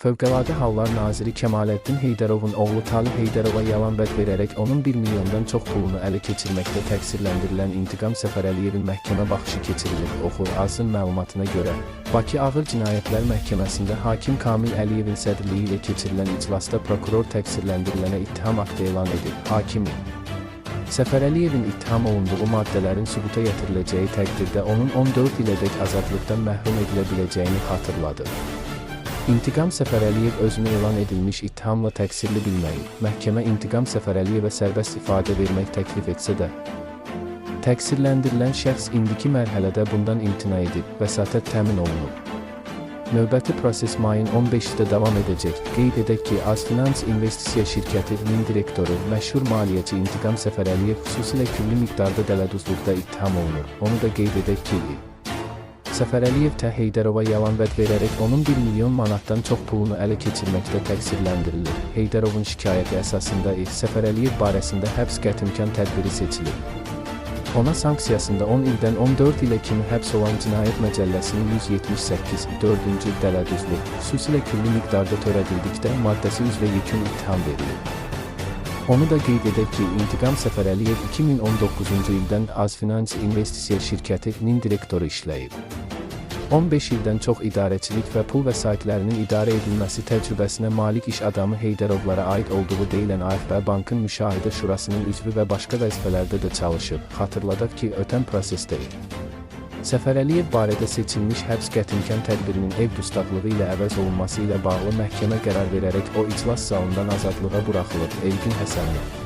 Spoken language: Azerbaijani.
Fövqəladə Hallar Naziri Kəmaləddin Heydərovun oğlu Talib Heydərova yalan vəd verərək onun 1 milyondan çox pulunu ələ keçirməkdə təqsirləndirilən İntiqam Səfərəliyevin məhkəmə baxışı keçirilir. Oxur Azın məlumatına görə, Bakı Ağır Cinayətlər Məhkəməsində hakim Kamil Əliyevin sədrliyi ilə keçirilən iclasda prokuror təqsirləndirilənə ittiham aktı elan edib. Hakim Səfərəliyevin ittiham olunduğu maddələrin sübuta yetiriləcəyi təqdirdə onun 14 ilədək azadlıqdan məhrum edilə biləcəyini xatırladı. İntiqam Səfərəliyev özünü elan edilmiş ittihamla təqsirli bilməyib. Məhkəmə İntiqam Səfərəliyevə sərbəst ifadə vermək təklif etsə də, təqsirləndirilən şəxs indiki mərhələdə bundan imtina edib, vəsatət təmin olunub. Növbəti proses mayın 15-də davam edəcək. Qeyd edək ki, Azfinans İnvestisiya şirkətinin direktoru, məşhur maliyyəçi İntiqam Səfərəliyev xüsusilə külli miqdarda dələduzluqda ittiham olunur. Onu da qeyd edək ki, Səfərəliyev Heydərova yalan vəd verərək onun 1 milyon manatdan çox pulunu ələ keçirməkdə təqsirləndirilir. Heydərovun şikayəti əsasında Səfərəliyev barəsində həbs qətimkan tədbiri seçilir. Ona sanksiyasında 10 ildən 14 ilə kimi həbs olan Cinayət Məcəlləsinin 178, 4-cü dələduzluq, xüsusilə külli miqdarda törədildikdə maddəsi üzrə yekun ittiham verilir. Onu da qeyd edək ki, İntiqam Səfərəliyev 2019-cu ildən Azfinans İnvestisiya şirkətinin direktoru işləyib. 15 ildən çox idarəçilik və pul vəsaitlərinin idarə edilməsi təcrübəsinə malik iş adamı Heydərovlara aid olduğu deyilən AFB Bankın Müşahidə Şurasının üzvü və başqa vəzifələrdə də çalışıb. Xatırladaq ki, ötən prosesdə Səfərəliyev barədə seçilmiş həbs qətimkan tədbirinin ev dustaqlığı ilə əvəz olunması ilə bağlı məhkəmə qərar verərək o iclas zalından azadlığa buraxılıb. Elgin Həsənov.